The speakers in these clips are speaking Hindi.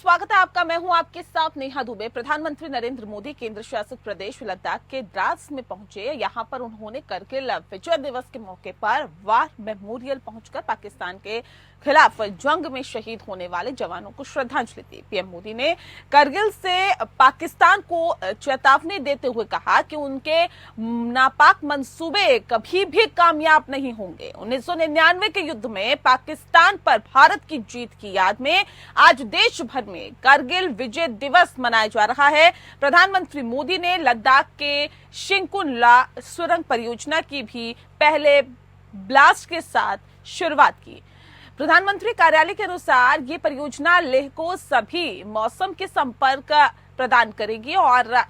स्वागत है आपका। मैं हूं आपके साथ नेहा दुबे। प्रधानमंत्री नरेंद्र मोदी केंद्र शासित प्रदेश लद्दाख के द्रास में पहुंचे। यहां पर उन्होंने करगिल विजय दिवस के मौके पर वार मेमोरियल पहुंचकर पाकिस्तान के खिलाफ जंग में शहीद होने वाले जवानों को श्रद्धांजलि दी। पीएम मोदी ने करगिल से पाकिस्तान को चेतावनी देते हुए कहा कि उनके नापाक मंसूबे कभी भी कामयाब नहीं होंगे। 1999 के युद्ध में पाकिस्तान पर भारत की जीत की याद में आज देश भर में करगिल विजय दिवस मनाया जा रहा है। प्रधानमंत्री मोदी ने लद्दाख के शिंकुन ला सुरंग परियोजना की भी पहले ब्लास्ट के साथ शुरुआत की। प्रधानमंत्री कार्यालय के अनुसार ये परियोजना लेह को सभी मौसम के संपर्क प्रदान करेगी और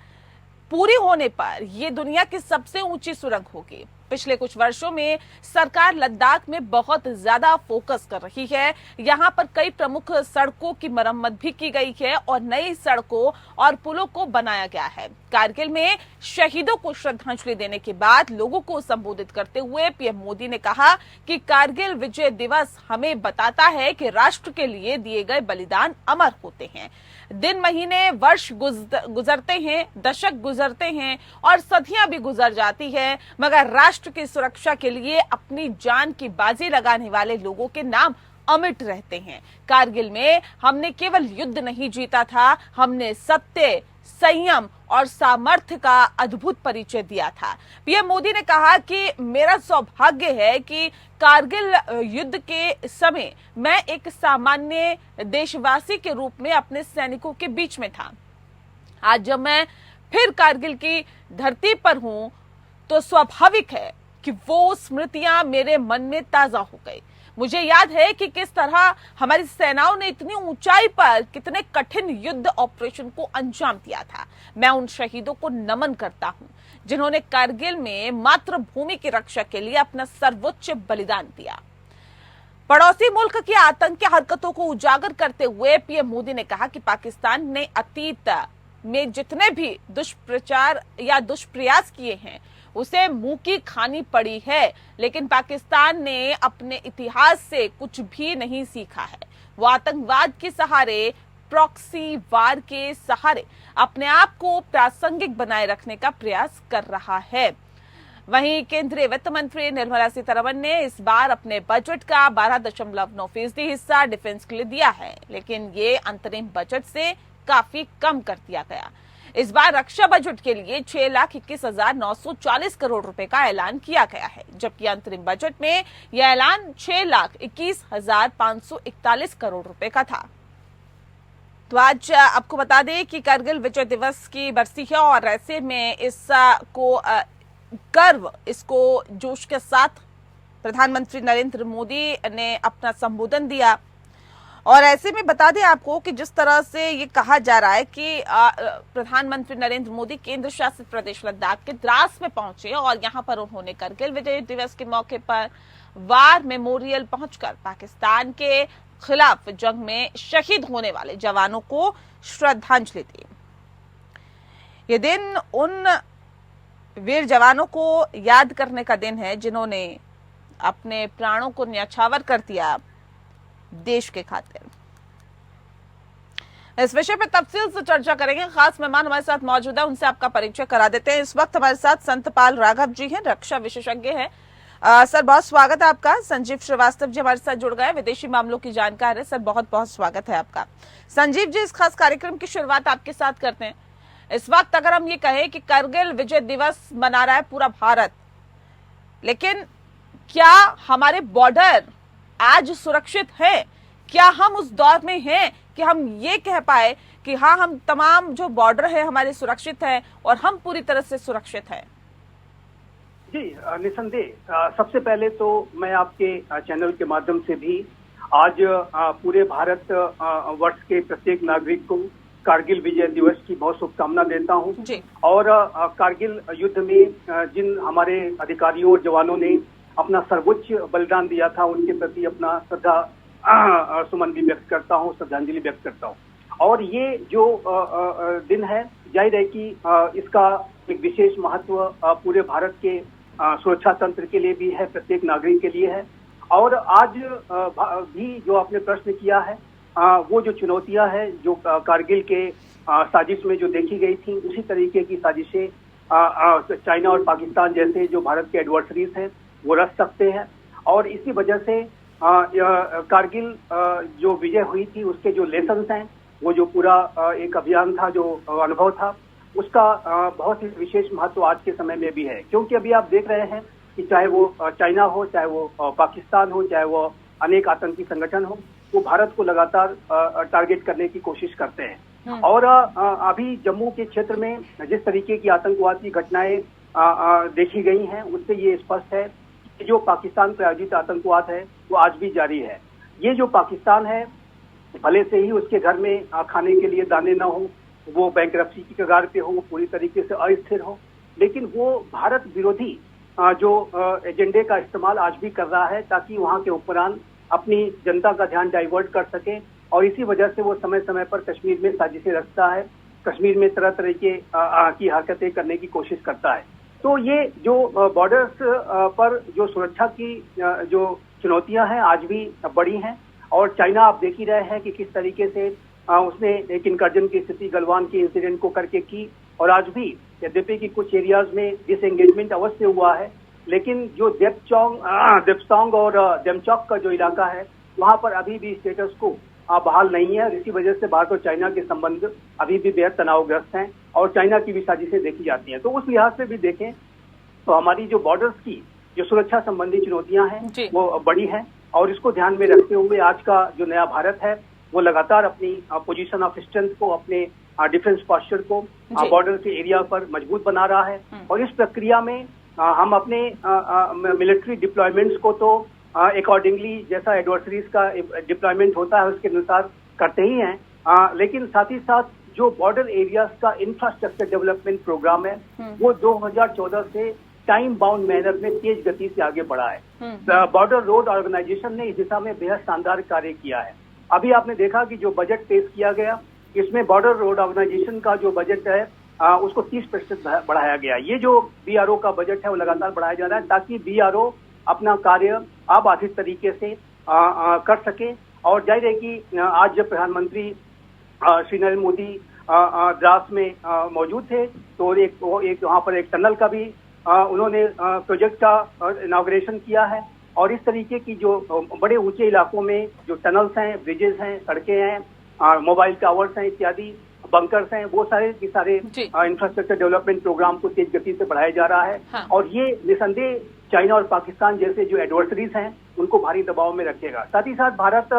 पूरी होने पर ये दुनिया की सबसे ऊंची सुरंग होगी। पिछले कुछ वर्षों में सरकार लद्दाख में बहुत ज्यादा फोकस कर रही है। यहाँ पर कई प्रमुख सड़कों की मरम्मत भी की गई है और नई सड़कों और पुलों को बनाया गया है। कारगिल में शहीदों को श्रद्धांजलि देने के बाद लोगों को संबोधित करते हुए पीएम मोदी ने कहा कि कारगिल विजय दिवस हमें बताता है कि राष्ट्र के लिए दिए गए बलिदान अमर होते हैं। दिन, महीने, वर्ष गुजरते हैं, दशक गुजरते हैं और सदियां भी गुजर जाती है, मगर राष्ट्र की सुरक्षा के लिए अपनी जान की बाजी लगाने वाले लोगों के नाम अमिट रहते हैं। कारगिल में हमने केवल युद्ध नहीं जीता था, हमने सत्य, संयम और सामर्थ्य का अद्भुत परिचय दिया था। पीएम मोदी ने कहा कि मेरा सौभाग्य है कि कारगिल युद्ध के समय मैं एक सामान्य देशवासी के रूप में अपने सैनिकों के बीच में था। आज जब मैं फिर कारगिल की धरती पर हूं तो स्वाभाविक है कि वो स्मृतियां मेरे मन में ताजा हो गई। मुझे याद है कि किस तरह हमारी सेनाओं ने इतनी ऊंचाई पर कितने कठिन युद्ध ऑपरेशन को अंजाम दिया था। मैं उन शहीदों को नमन करता हूं जिन्होंने कारगिल में मातृभूमि की रक्षा के लिए अपना सर्वोच्च बलिदान दिया। पड़ोसी मुल्क की आतंकी हरकतों को उजागर करते हुए पीएम मोदी ने कहा कि पाकिस्तान ने अतीत में जितने भी दुष्प्रचार या दुष्प्रयास किए हैं उसे मुंह की खानी पड़ी है, लेकिन पाकिस्तान ने अपने इतिहास से कुछ भी नहीं सीखा है। वो आतंकवाद के सहारे, प्रॉक्सी वार के सहारे अपने आप को प्रासंगिक बनाए रखने का प्रयास कर रहा है। वहीं केंद्रीय वित्त मंत्री निर्मला सीतारमण ने इस बार अपने बजट का 12.9% हिस्सा डिफेंस के लिए दिया है, लेकिन ये अंतरिम बजट से काफी कम कर दिया गया। इस बार रक्षा बजट के लिए 6,21,940 करोड़ रुपए का ऐलान किया गया है, जबकि अंतरिम बजट में यह ऐलान 6,21,541 करोड़ रुपए का था। तो आज आपको बता दें कि करगिल विजय दिवस की बरसी है और ऐसे में इसको गर्व, इसको जोश के साथ प्रधानमंत्री नरेंद्र मोदी ने अपना संबोधन दिया। और ऐसे में बता दें आपको कि जिस तरह से ये कहा जा रहा है कि प्रधानमंत्री नरेंद्र मोदी केंद्र शासित प्रदेश लद्दाख के द्रास में पहुंचे और यहां पर उन्होंने करगिल विजय दिवस के मौके पर वार मेमोरियल पहुंचकर पाकिस्तान के खिलाफ जंग में शहीद होने वाले जवानों को श्रद्धांजलि दी। ये दिन उन वीर जवानों को याद करने का दिन है जिन्होंने अपने प्राणों को न्यौछावर कर दिया देश के खातिर। इस विषय पर तफसील से चर्चा करेंगे। खास मेहमान हमारे साथ मौजूद है, उनसे आपका परिचय करा देते हैं। इस वक्त हमारे साथ संतपाल राघव जी हैं, रक्षा विशेषज्ञ हैं। सर बहुत स्वागत है आपका। संजीव श्रीवास्तव जी हमारे साथ जुड़ गए, विदेशी मामलों की जानकार है। सर बहुत बहुत स्वागत है आपका। संजीव जी, इस खास कार्यक्रम की शुरुआत आपके साथ करते हैं। इस वक्त अगर हम ये कहें कि करगिल विजय दिवस मना रहा है पूरा भारत, लेकिन क्या हमारे बॉर्डर आज सुरक्षित है? क्या हम उस दौर में हैं कि हम ये कह पाए कि हाँ, हम तमाम जो बॉर्डर है हमारे सुरक्षित है और हम पूरी तरह से सुरक्षित है? जी निसंदेह। सबसे पहले तो मैं आपके चैनल के माध्यम से भी आज पूरे भारत वर्ष के प्रत्येक नागरिक को कारगिल विजय दिवस की बहुत शुभकामना देता हूं। और कारगिल युद्ध में जिन हमारे अधिकारियों और जवानों ने अपना सर्वोच्च बलिदान दिया था उनके प्रति अपना श्रद्धा सुमन भी व्यक्त करता हूँ, श्रद्धांजलि व्यक्त करता हूँ। और ये जो दिन है, जाहिर है कि इसका एक विशेष महत्व पूरे भारत के सुरक्षा तंत्र के लिए भी है, प्रत्येक नागरिक के लिए है। और आज भी जो आपने प्रश्न किया है वो जो चुनौतियां हैं जो कारगिल के साजिश में जो देखी गई थी, उसी तरीके की साजिशें चाइना और पाकिस्तान जैसे जो भारत के एडवर्सरीज हैं वो रच सकते हैं। और इसी वजह से कारगिल जो विजय हुई थी उसके जो लेसन्स हैं, वो जो पूरा एक अभियान था, जो अनुभव था, उसका बहुत ही विशेष महत्व आज के समय में भी है। क्योंकि अभी आप देख रहे हैं कि चाहे वो चाइना हो, चाहे वो पाकिस्तान हो, चाहे वो अनेक आतंकी संगठन हो, वो भारत को लगातार टारगेट करने की कोशिश करते हैं। और अभी जम्मू के क्षेत्र में जिस तरीके की आतंकवाद की घटनाएं देखी गई हैं, उससे ये स्पष्ट है कि जो पाकिस्तान प्रायोजित आतंकवाद है वो आज भी जारी है। ये जो पाकिस्तान है, भले से ही उसके घर में खाने के लिए दाने न हो, वो बैंकरप्सी की कगार पे हो, वो पूरी तरीके से अस्थिर हो, लेकिन वो भारत विरोधी जो एजेंडे का इस्तेमाल आज भी कर रहा है ताकि वहां के हुक्मरान अपनी जनता का ध्यान डाइवर्ट कर सके। और इसी वजह से वो समय समय पर कश्मीर में साजिशें रचता है, कश्मीर में तरह तरह की हरकतें करने की कोशिश करता है। तो ये जो बॉर्डर्स पर जो सुरक्षा की जो चुनौतियां हैं आज भी बड़ी हैं। और चाइना आप देख ही रहे हैं कि किस तरीके से उसने एक इनकर्जन की स्थिति गलवान के इंसिडेंट को करके की। और आज भी यद्यपि कि कुछ एरियाज में डिसएंगेजमेंट अवश्य हुआ है, लेकिन जो देपसोंग और डेमचौक का जो इलाका है, वहां पर अभी भी स्टेटस को बहाल नहीं है। और इसी वजह से भारत और चाइना के संबंध अभी भी बेहद तनावग्रस्त हैं और चाइना की भी साजिशें देखी जाती हैं। तो उस लिहाज से भी देखें तो हमारी जो बॉर्डर्स की जो सुरक्षा संबंधी चुनौतियां हैं वो बड़ी हैं। और इसको ध्यान में रखते हुए आज का जो नया भारत है वो लगातार अपनी पोजीशन ऑफ स्ट्रेंथ को, अपने डिफेंस पॉस्चर को बॉर्डर के एरिया पर मजबूत बना रहा है। और इस प्रक्रिया में हम अपने मिलिट्री डिप्लॉयमेंट्स को तो अकॉर्डिंगली जैसा एडवर्सरीज का डिप्लॉयमेंट होता है उसके अनुसार करते ही हैं, लेकिन साथ ही साथ जो बॉर्डर एरियाज का इंफ्रास्ट्रक्चर डेवलपमेंट प्रोग्राम है वो 2014 से टाइम बाउंड मैनर में तेज गति से आगे बढ़ा है। बॉर्डर रोड ऑर्गेनाइजेशन ने इस दिशा में बेहद शानदार कार्य किया है। अभी आपने देखा कि जो बजट पेश किया गया, इसमें बॉर्डर रोड ऑर्गेनाइजेशन का जो बजट है उसको 30% बढ़ाया गया। ये जो बीआरओ का बजट है वो लगातार बढ़ाया जा रहा है ताकि बीआरओ अपना कार्य अबाधित तरीके से कर सके। और जाहिर है कि आज जब प्रधानमंत्री श्री नरेंद्र मोदी द्रास में मौजूद थे तो एक वहाँ पर एक टनल का भी उन्होंने प्रोजेक्ट का इनॉग्रेशन किया है। और इस तरीके की जो बड़े ऊंचे इलाकों में जो टनल्स हैं, ब्रिजेस हैं, सड़कें हैं, मोबाइल टावर्स हैं, इत्यादि बंकर्स हैं, वो सारे के सारे इंफ्रास्ट्रक्चर डेवलपमेंट प्रोग्राम को तेज गति से बढ़ाया जा रहा है। हाँ। और ये निसंदेह चाइना और पाकिस्तान जैसे जो एडवर्सरीज हैं उनको भारी दबाव में रखेगा। साथ ही साथ भारत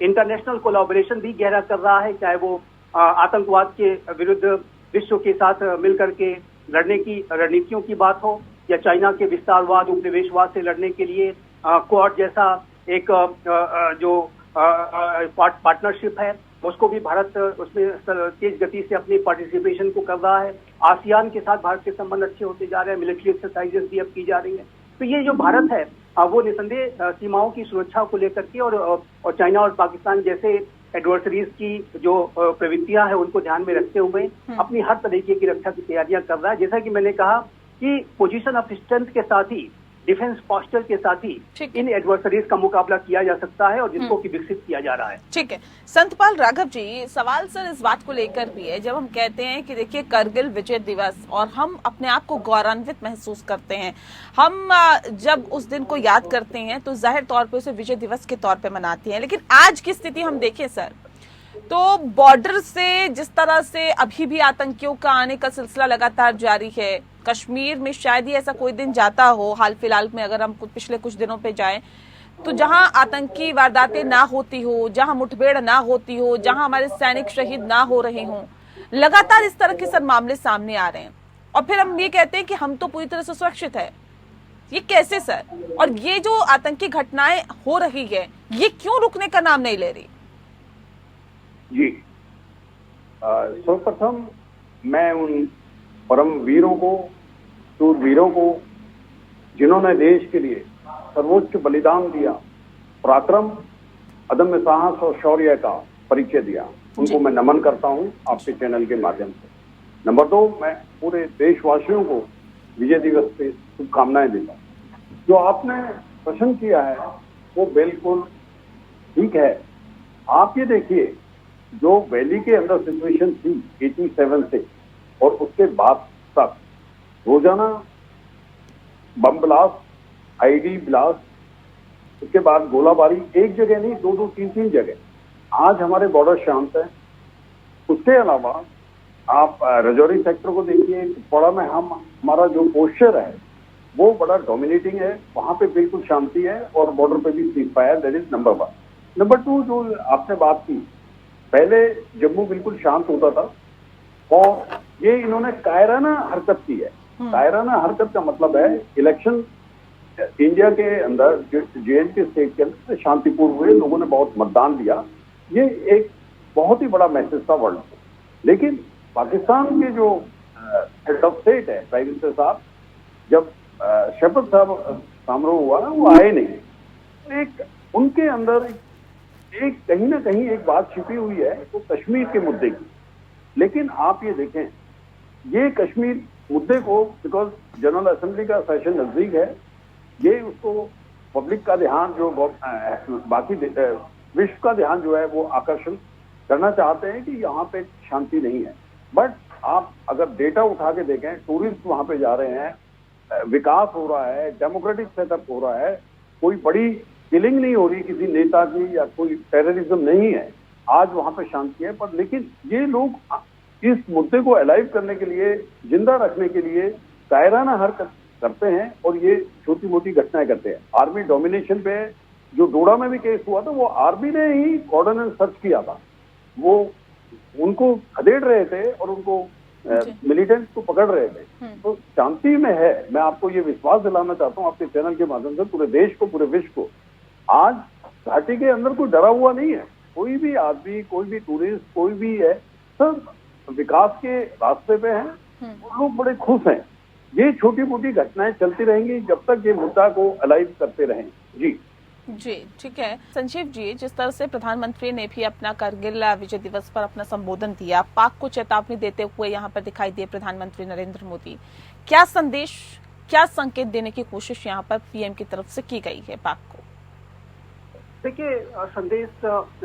इंटरनेशनल कोलैबोरेशन भी गहरा कर रहा है, चाहे वो आतंकवाद के विरुद्ध विश्व के साथ मिलकर के लड़ने की रणनीतियों की बात हो, या चाइना के विस्तारवाद, उपनिवेशवाद से लड़ने के लिए क्वाड जैसा एक जो पार्टनरशिप है उसको भी भारत उसमें तेज गति से अपनी पार्टिसिपेशन को कर रहा है। आसियान के साथ भारत के संबंध अच्छे होते जा रहे हैं, मिलिट्री एक्सरसाइजेस भी अब की जा रही है। तो ये जो भारत है वो निसंदेह सीमाओं की सुरक्षा को लेकर के और चाइना और पाकिस्तान जैसे एडवर्सरीज की जो प्रवृत्तियां हैं उनको ध्यान में रखते हुए अपनी हर तरीके की रक्षा की तैयारियां कर रहा है। जैसा कि मैंने कहा कि पोजीशन ऑफ स्ट्रेंथ के साथ ही, डिफेंस पॉस्चर के साथ ही इन एडवर्सरीज का मुकाबला किया जा सकता है और जिसको कि विकसित किया जा रहा है। ठीक है संतपाल राघव जी, सवाल सर इस बात को लेकर भी है, जब हम कहते हैं कि देखिए कारगिल विजय दिवस और हम अपने आप को गौरवान्वित महसूस करते हैं, हम जब उस दिन को याद करते हैं तो जाहिर तौर पे उसे विजय दिवस के तौर पे मनाते हैं। लेकिन आज की स्थिति हम देखें सर तो बॉर्डर से जिस तरह से अभी भी आतंकियों का आने का सिलसिला लगातार जारी है, कश्मीर में शायद ही ऐसा कोई दिन जाता हो हाल फिलहाल में, अगर हम पिछले कुछ दिनों पे जाएं तो जहां आतंकी वारदातें ना होती हो, जहां मुठभेड़ ना होती हो, जहां हमारे सैनिक शहीद ना हो रहे हों, लगातार इस तरह के सब मामले सामने आ रहे हैं और फिर हम ये कहते हैं कि हम तो पूरी तरह से सुरक्षित है। ये कैसे सर? और ये जो आतंकी घटनाएं हो रही है ये क्यों रुकने का नाम नहीं ले रही? जी सर्वप्रथम मैं उन परम वीरों को, शूरवीरों को जिन्होंने देश के लिए सर्वोच्च बलिदान दिया, पराक्रम, अदम्य साहस और शौर्य का परिचय दिया, उनको मैं नमन करता हूं आपके चैनल के माध्यम से। नंबर 2, मैं पूरे देशवासियों को विजय दिवस पे शुभकामनाएं देता हूं। जो आपने प्रश्न किया है वो बिल्कुल ठीक है आप ये देखिए, जो वैली के अंदर सिचुएशन थी 87 से और उसके बाद तक रोजाना बम ब्लास्ट, आईडी ब्लास्ट, उसके बाद गोलाबारी, एक जगह नहीं, दो दो तीन तीन जगह। आज हमारे बॉर्डर शांत है। उसके अलावा आप राजौरी सेक्टर को देखिए, कुपवाड़ा में हमारा जो पोस्चर है वो बड़ा डोमिनेटिंग है, वहां पे बिल्कुल शांति है और बॉर्डर पे भी cease fire, that is number 1। Number 2, जो आपने बात की, पहले जम्मू बिल्कुल शांत होता था और ये इन्होंने कायराना हरकत की है। कायराना हरकत का मतलब है इलेक्शन इंडिया के अंदर, JNK स्टेट के अंदर शांतिपूर्ण हुए, लोगों ने बहुत मतदान दिया। ये एक बहुत ही बड़ा मैसेज था वर्ल्ड को। लेकिन पाकिस्तान के जो हेड ऑफ स्टेट है, प्राइम मिनिस्टर साहब, जब शपथ साहब समारोह हुआ वो आए नहीं। एक उनके अंदर एक कहीं ना कहीं एक बात छिपी हुई है, वो कश्मीर के मुद्दे की। लेकिन आप ये देखें, ये कश्मीर मुद्दे को, बिकॉज जनरल असेंबली का सेशन नजदीक है, ये उसको पब्लिक का ध्यान, जो बाकी विश्व का ध्यान जो है वो आकर्षण करना चाहते हैं कि यहाँ पे शांति नहीं है। बट आप अगर डेटा उठा के देखें, टूरिस्ट वहां पे जा रहे हैं, विकास हो रहा है, डेमोक्रेटिक सेटअप हो रहा है, कोई बड़ी किलिंग नहीं हो रही किसी नेता की, या कोई टेररिज्म नहीं है, आज वहां पे शांति है। पर लेकिन ये लोग इस मुद्दे को अलाइव करने के लिए, जिंदा रखने के लिए कायराना हरकत करते हैं और ये छोटी मोटी घटनाएं करते हैं। आर्मी डोमिनेशन पे जो डोडा में भी केस हुआ था, वो आर्मी ने ही ऑर्डिनेंस सर्च किया था, वो उनको खदेड़ रहे थे और उनको मिलिटेंट्स को पकड़ रहे थे। तो शांति में है। मैं आपको ये विश्वास दिलाना चाहता हूँ आपके चैनल के माध्यम से, पूरे देश को, पूरे विश्व को, आज घाटी के अंदर कोई डरा हुआ नहीं है। कोई भी आदमी, कोई भी टूरिस्ट, कोई भी है, सब विकास के रास्ते पे हैं, वो लोग बड़े खुश हैं। ये छोटी मोटी घटनाएं चलती रहेंगी जब तक ये मुद्दा को अलाइव करते रहें। जी, ठीक है। संजीव जी, जिस तरह से प्रधानमंत्री ने भी अपना करगिल विजय दिवस पर अपना संबोधन दिया, पाक को चेतावनी देते हुए यहाँ पर दिखाई दिए प्रधानमंत्री नरेंद्र मोदी, क्या संदेश, क्या संकेत देने की कोशिश यहाँ पर PM की तरफ से की गई है पाक को? देखिए, संदेश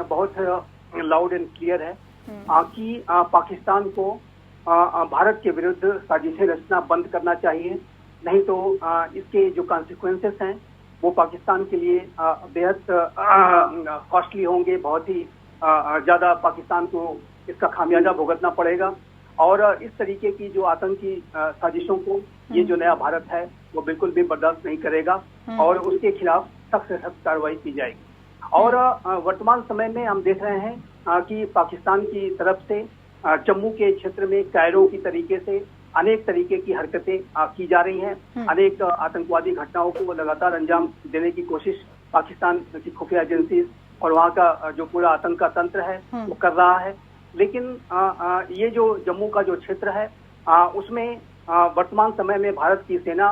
बहुत लाउड एंड क्लियर है कि पाकिस्तान को भारत के विरुद्ध साजिशें रचना बंद करना चाहिए, नहीं तो इसके जो कॉन्सिक्वेंसेस हैं वो पाकिस्तान के लिए बेहद कॉस्टली होंगे, बहुत ही ज्यादा पाकिस्तान को इसका खामियाजा भुगतना पड़ेगा। और इस तरीके की जो आतंकी साजिशों को ये जो नया भारत है वो बिल्कुल भी बर्दाश्त नहीं करेगा और उसके खिलाफ सख्त से सख्त कार्रवाई की जाएगी। और वर्तमान समय में हम देख रहे हैं कि पाकिस्तान की तरफ से जम्मू के क्षेत्र में कायरों की तरीके से अनेक तरीके की हरकतें की जा रही हैं। अनेक आतंकवादी घटनाओं को लगातार अंजाम देने की कोशिश पाकिस्तान की खुफिया एजेंसी और वहाँ का जो पूरा आतंक का तंत्र है वो कर रहा है। लेकिन ये जो जम्मू का जो क्षेत्र है उसमें वर्तमान समय में भारत की सेना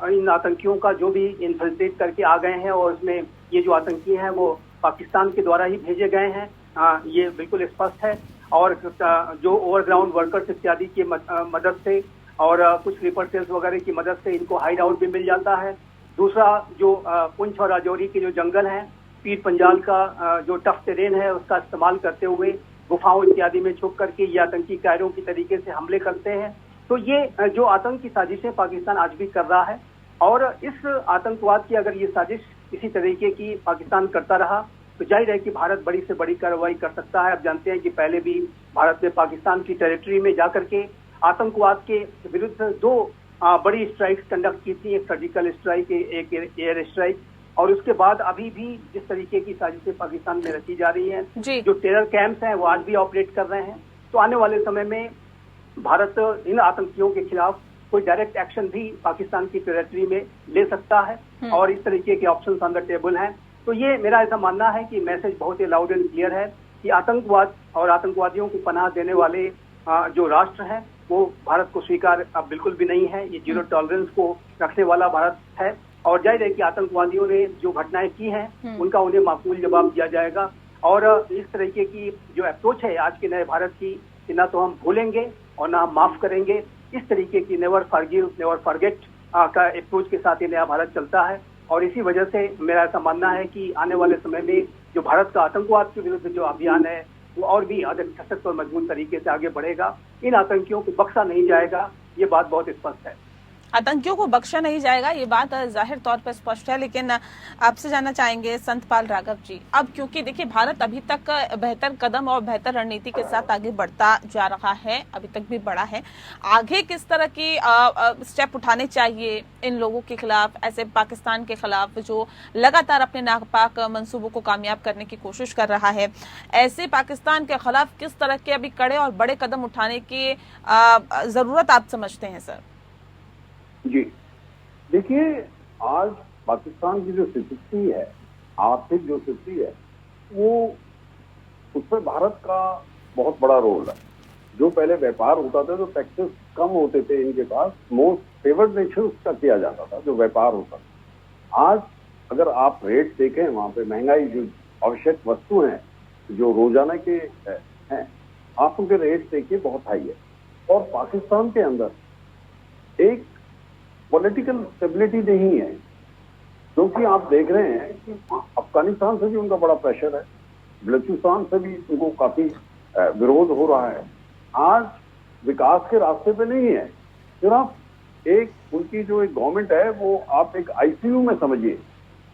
इन आतंकियों का जो भी इन्फिल्ट्रेट करके आ गए हैं और उसमें ये जो आतंकी हैं वो पाकिस्तान के द्वारा ही भेजे गए हैं, ये बिल्कुल स्पष्ट है। और जो ओवरग्राउंड वर्कर्स इत्यादि की मदद से और कुछ स्लीपर सेल्स वगैरह की मदद से इनको हाइड आउट भी मिल जाता है। दूसरा, जो पुंछ और राजौरी के जो जंगल हैं, पीर पंजाल का जो टफ टेरेन है उसका इस्तेमाल करते हुए गुफाओं इत्यादि में छुप करके ये आतंकी कायरों की तरीके से हमले करते हैं। तो ये जो आतंक की साजिशें पाकिस्तान आज भी कर रहा है और इस आतंकवाद की अगर ये साजिश इसी तरीके की पाकिस्तान करता रहा तो जाहिर है कि भारत बड़ी से बड़ी कार्रवाई कर सकता है। आप जानते हैं कि पहले भी भारत ने पाकिस्तान की टेरिटरी में जाकर के आतंकवाद के विरुद्ध 2 बड़ी स्ट्राइक्स कंडक्ट की थी, एक सर्जिकल स्ट्राइक, एक एयर स्ट्राइक। और उसके बाद अभी भी जिस तरीके की साजिशें पाकिस्तान में रची जा रही हैं, जो टेरर कैंप्स हैं वो आज भी ऑपरेट कर रहे हैं। तो आने वाले समय में भारत इन आतंकियों के खिलाफ कोई डायरेक्ट एक्शन भी पाकिस्तान की टेरिटरी में ले सकता है और इस तरीके के ऑप्शन ऑन द टेबल हैं। तो ये मेरा ऐसा मानना है कि मैसेज बहुत ही लाउड एंड क्लियर है कि आतंकवाद और आतंकवादियों को पनाह देने वाले जो राष्ट्र हैं वो भारत को स्वीकार अब बिल्कुल भी नहीं है। ये जीरो टॉलरेंस को रखने वाला भारत है और जाहिर है कि आतंकवादियों ने जो घटनाएं की हैं उनका उन्हें माकूल जवाब दिया जाएगा। और इस तरीके की जो अप्रोच है आज के नए भारत की, कि ना तो हम भूलेंगे और ना हम माफ करेंगे, इस तरीके की नेवर फॉरगिव नेवर फॉरगेट का अप्रोच के साथ ये नया भारत चलता है। और इसी वजह से मेरा ऐसा मानना है कि आने वाले समय में जो भारत का आतंकवाद के विरुद्ध जो अभियान है वो और भी अधिक सशक्त और मजबूत तरीके से आगे बढ़ेगा। इन आतंकियों को बख्शा नहीं जाएगा, ये बात बहुत स्पष्ट है। आतंकियों को बख्शा नहीं जाएगा, ये बात जाहिर तौर पर स्पष्ट है। लेकिन आपसे जानना चाहेंगे संतपाल राघव जी, अब क्योंकि देखिए भारत अभी तक बेहतर कदम और बेहतर रणनीति के साथ आगे बढ़ता जा रहा है, अभी तक भी बढ़ा है, आगे किस तरह की स्टेप उठाने चाहिए इन लोगों के खिलाफ, ऐसे पाकिस्तान के खिलाफ जो लगातार अपने नापाक मंसूबों को कामयाब करने की कोशिश कर रहा है, ऐसे पाकिस्तान के खिलाफ किस तरह के अभी कड़े और बड़े कदम उठाने की जरूरत आप समझते हैं सर? जी देखिए, आज पाकिस्तान की जो स्थिति है, आर्थिक जो स्थिति है, वो उसमें भारत का बहुत बड़ा रोल है। जो पहले व्यापार होता था तो टैक्सेस कम होते थे इनके पास, मोस्ट फेवर्ड नेशंस का किया जाता था जो व्यापार होता था। आज अगर आप रेट देखें, वहां पे महंगाई जो आवश्यक वस्तु हैं जो रोजाना के हैं, आप उनके रेट देखिए बहुत हाई है। और पाकिस्तान के अंदर एक पॉलिटिकल स्टेबिलिटी नहीं है, क्योंकि आप देख रहे हैं कि अफगानिस्तान से भी उनका बड़ा प्रेशर है, बलूचिस्तान से भी उनको काफी विरोध हो रहा है। आज विकास के रास्ते पे नहीं है, सिर्फ एक उनकी जो एक गवर्नमेंट है वो आप एक आईसीयू में समझिए,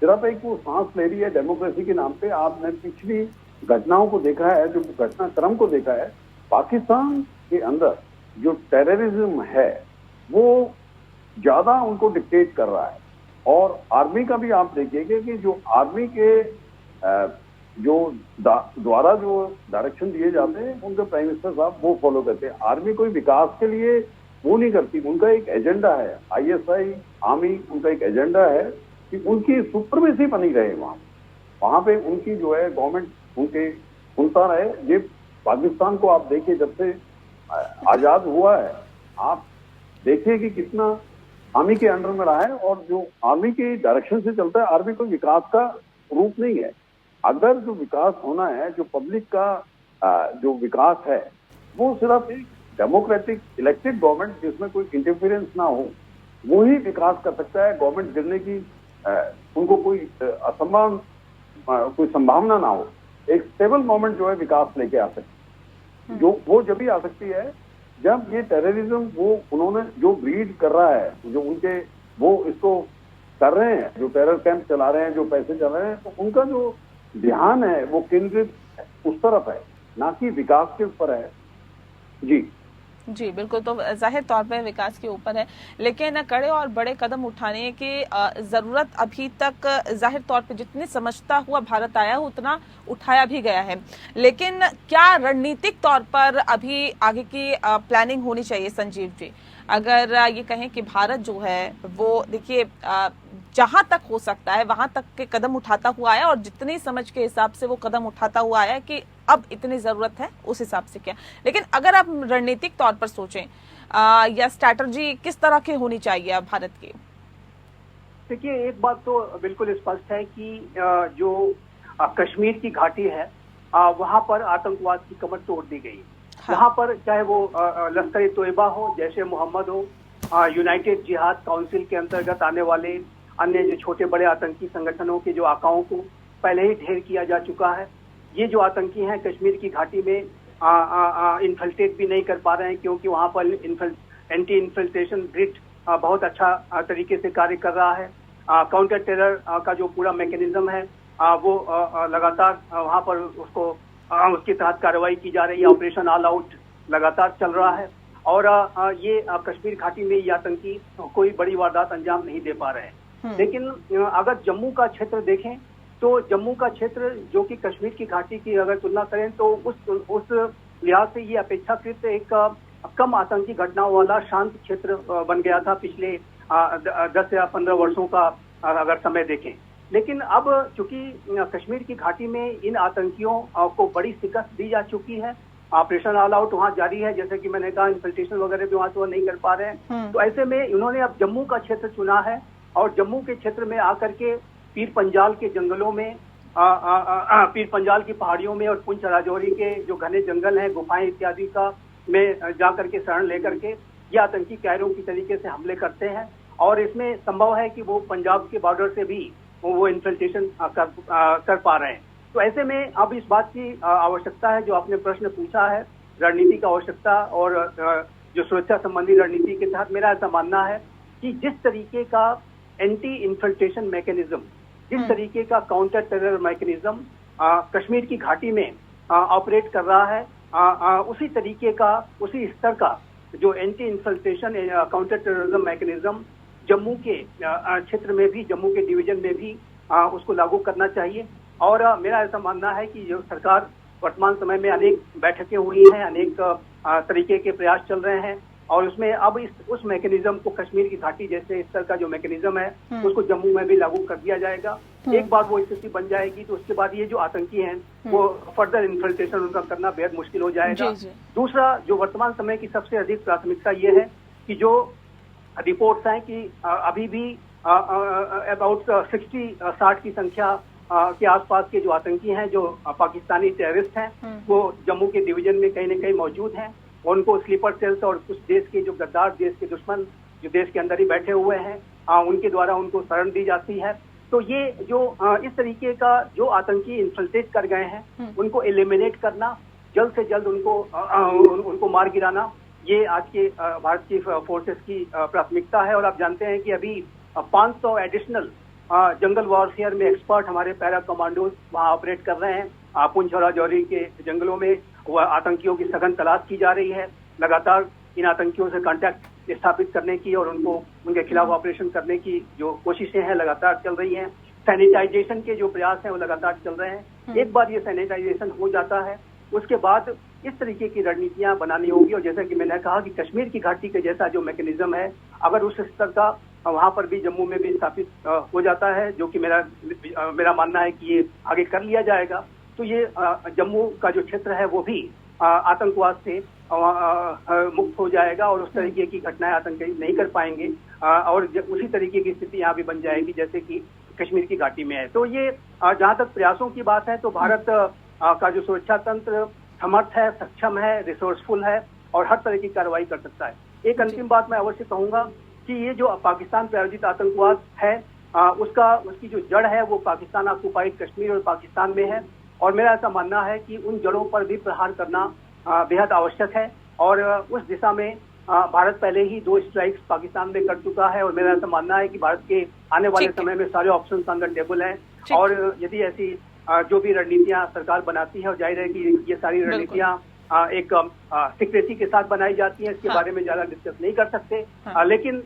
सिर्फ एक वो सांस ले रही है डेमोक्रेसी के नाम पे। आपने पिछली घटनाओं को देखा है, जो घटनाक्रम को देखा है, पाकिस्तान के अंदर जो टेररिज्म है वो ज्यादा उनको डिक्टेट कर रहा है। और आर्मी का भी आप देखिएगा कि जो आर्मी के जो द्वारा जो डायरेक्शन दिए जाते हैं, उनके प्राइम मिनिस्टर साहब वो फॉलो करते हैं। आर्मी कोई विकास के लिए वो नहीं करती, उनका एक एजेंडा है। आईएसआई आर्मी उनका एक एजेंडा है कि उनकी सुप्रीमेसी बनी रहे, वहां पे उनकी जो है गवर्नमेंट उनके सुनता रहे। ये पाकिस्तान को आप देखिए, जब से आजाद हुआ है, आप देखिए कि कितना आर्मी के अंडर में रहा है, और जो आर्मी के डायरेक्शन से चलता है। आर्मी कोई विकास का रूप नहीं है। अगर जो विकास होना है, जो पब्लिक का जो विकास है, वो सिर्फ एक डेमोक्रेटिक इलेक्टेड गवर्नमेंट जिसमें कोई इंटरफेरेंस ना हो, वो ही विकास कर सकता है। गवर्नमेंट गिरने की उनको कोई असंभव कोई संभावना ना हो। एक स्टेबल गवर्नमेंट जो है विकास लेके आ सकती है, जो वो जब भी आ सकती है जब ये टेररिज्म वो उन्होंने जो ब्रीड कर रहा है, जो उनके वो इसको कर रहे हैं, जो टेरर कैंप चला रहे हैं, जो पैसे चला रहे हैं, तो उनका जो ध्यान है वो केंद्रित उस तरफ है, ना कि विकास के ऊपर है। जी जी बिल्कुल, तो जाहिर तौर पर विकास के ऊपर है, लेकिन कड़े और बड़े कदम उठाने की जरूरत अभी तक जाहिर तौर पर जितनी समझता हुआ भारत आया उतना उठाया भी गया है। लेकिन क्या रणनीतिक तौर पर अभी आगे की प्लानिंग होनी चाहिए संजीव जी? अगर ये कहें कि भारत जो है वो देखिए जहां तक हो सकता है वहां तक के कदम उठाता हुआ आया, और जितनी समझ के हिसाब से वो कदम उठाता हुआ आया कि अब इतनी जरूरत है उस हिसाब से क्या। लेकिन अगर आप रणनीतिक तौर पर सोचें या स्ट्रैटेजी किस तरह की होनी चाहिए अब भारत की? देखिए, एक बात तो बिल्कुल स्पष्ट है कि जो कश्मीर की घाटी है वहां पर आतंकवाद की कमर तोड़ दी गई। हाँ। वहां पर चाहे वो लश्कर ए तोयबा हो, जैश ए मोहम्मद हो, यूनाइटेड जिहाद काउंसिल के अंतर्गत आने वाले अन्य जो छोटे बड़े आतंकी संगठनों के जो आकाओं को पहले ही ढेर किया जा चुका है। ये जो आतंकी हैं कश्मीर की घाटी में इन्फिल्ट्रेट भी नहीं कर पा रहे हैं, क्योंकि वहां पर एंटी इन्फिल्ट्रेशन ग्रिड बहुत अच्छा तरीके से कार्य कर रहा है। काउंटर टेरर का जो पूरा मैकेनिज्म है वो लगातार वहां पर उसके तहत कार्रवाई की जा रही है। ऑपरेशन ऑल आउट लगातार चल रहा है, और ये कश्मीर घाटी में ये आतंकी कोई बड़ी वारदात अंजाम नहीं दे पा रहे हैं। लेकिन अगर जम्मू का क्षेत्र देखें तो जम्मू का क्षेत्र जो कि कश्मीर की घाटी की अगर तुलना करें तो उस लिहाज से ये अपेक्षाकृत एक कम आतंकी घटनाओं वाला शांत क्षेत्र बन गया था पिछले 10 या 15 वर्षों का अगर समय देखें। लेकिन अब चूंकि कश्मीर की घाटी में इन आतंकियों को बड़ी शिकस्त दी जा चुकी है, ऑपरेशन ऑल आउट वहाँ जारी है, जैसे कि मैंने कहा इन्फिल्ट्रेशन वगैरह भी वहाँ से वो नहीं कर पा रहे हैं। तो ऐसे में इन्होंने अब जम्मू का क्षेत्र चुना है, और जम्मू के क्षेत्र में आकर के पीर पंजाल के जंगलों में, पीर पंजाल की पहाड़ियों में और पुंछ राजौरी के जो घने जंगल हैं, गुफाएं इत्यादि का में जाकर के शरण लेकर के ये आतंकी कैरों की तरीके से हमले करते हैं। और इसमें संभव है कि वो पंजाब के बॉर्डर से भी वो इन्फिल्ट्रेशन कर पा रहे हैं। तो ऐसे में अब इस बात की आवश्यकता है, जो आपने प्रश्न पूछा है, रणनीति की आवश्यकता और जो सुरक्षा संबंधी रणनीति के तहत मेरा ऐसा मानना है कि जिस तरीके का एंटी इन्फिल्ट्रेशन मैकेनिज्म, जिस तरीके का काउंटर टेरर मैकेनिज्म कश्मीर की घाटी में ऑपरेट कर रहा है, उसी तरीके का, उसी स्तर का जो anti infiltration counter terrorism mechanism Jammu के क्षेत्र में भी, जम्मू के डिवीजन में भी उसको लागू करना चाहिए। और मेरा ऐसा मानना है कि जो सरकार वर्तमान समय में अनेक बैठकें हुई हैं, अनेक तरीके के प्रयास चल रहे हैं और उसमें अब उस मैकेनिज्म को कश्मीर की घाटी जैसे स्तर का जो मैकेनिज्म है उसको जम्मू में भी लागू कर दिया जाएगा। एक बार वो स्थिति बन जाएगी तो उसके बाद ये जो आतंकी हैं वो फर्दर इन्फिल्ट्रेशन उनका करना बेहद मुश्किल हो जाएगा। दूसरा, जो वर्तमान समय की सबसे अधिक प्राथमिकता ये है कि जो रिपोर्ट्स हैं कि अभी भी अबाउट 60 की संख्या के आसपास के जो आतंकी हैं, जो पाकिस्तानी टेररिस्ट हैं, वो जम्मू के डिवीजन में कहीं न कहीं मौजूद हैं। उनको स्लीपर सेल्स और कुछ देश के जो गद्दार, देश के दुश्मन जो देश के अंदर ही बैठे हुए हैं, उनके द्वारा उनको शरण दी जाती है। तो ये जो इस तरीके का जो आतंकी इन्फिल्ट्रेट कर गए हैं उनको एलिमिनेट करना, जल्द से जल्द उनको मार गिराना, ये आज के भारत की फोर्सेस की प्राथमिकता है। और आप जानते हैं कि अभी 500 एडिशनल जंगल वॉरफेयर में एक्सपर्ट हमारे पैरा कमांडोज वहाँ ऑपरेट कर रहे हैं। पुंछ और राजौरी के जंगलों में वह आतंकियों की सघन तलाश की जा रही है। लगातार इन आतंकियों से कांटेक्ट स्थापित करने की और उनके खिलाफ ऑपरेशन करने की जो कोशिशें हैं लगातार चल रही हैं। सैनिटाइजेशन के जो प्रयास हैं वो लगातार चल रहे हैं। एक बार ये सैनिटाइजेशन हो जाता है उसके बाद इस तरीके की रणनीतियां बनानी होगी। और जैसा कि मैंने कहा कि कश्मीर की घाटी के जैसा जो मैकेनिज्म है, अगर उस स्तर का वहां पर भी जम्मू में भी स्थापित हो जाता है, जो कि मेरा मानना है कि ये आगे कर लिया जाएगा, तो ये जम्मू का जो क्षेत्र है वो भी आतंकवाद से मुक्त हो जाएगा और उस तरीके की घटनाएं आतंकी नहीं कर पाएंगे और उसी तरीके की स्थिति यहाँ भी बन जाएगी जैसे कि कश्मीर की घाटी में है। तो ये जहाँ तक प्रयासों की बात है तो भारत का जो सुरक्षा तंत्र समर्थ है, सक्षम है, रिसोर्सफुल है और हर तरह की कार्रवाई कर सकता है। एक अंतिम बात मैं अवश्य कहूंगा कि ये जो पाकिस्तान प्रायोजित आतंकवाद है उसकी जो जड़ है वो पाकिस्तान ऑक्युपाइड कश्मीर और पाकिस्तान में है और मेरा ऐसा मानना है कि उन जड़ों पर भी प्रहार करना बेहद आवश्यक है और उस दिशा में भारत पहले ही 2 स्ट्राइक्स पाकिस्तान में कर चुका है और मेरा ऐसा मानना है कि भारत के आने वाले समय में सारे ऑप्शन ऑन द टेबल हैं और यदि ऐसी जो भी रणनीतियां सरकार बनाती है और जाहिर है कि ये सारी रणनीतियां एक सिक्रेसी के साथ बनाई जाती हैं, इसके बारे में ज्यादा डिस्कस नहीं कर सकते। लेकिन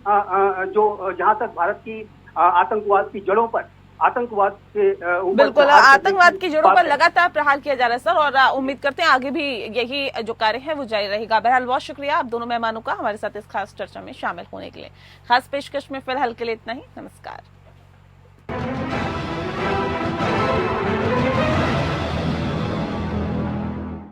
जो जहां तक भारत की आतंकवाद की जड़ों पर, आतंकवाद के बिल्कुल आतंकवाद की जड़ों पर लगातार प्रहार किया जा रहा है सर और उम्मीद करते हैं आगे भी यही जो कार्य है वो जारी रहेगा। बहरहाल बहुत शुक्रिया आप दोनों मेहमानों का हमारे साथ इस खास चर्चा में शामिल होने के लिए। खास पेशकश में फिलहाल के लिए इतना ही। नमस्कार।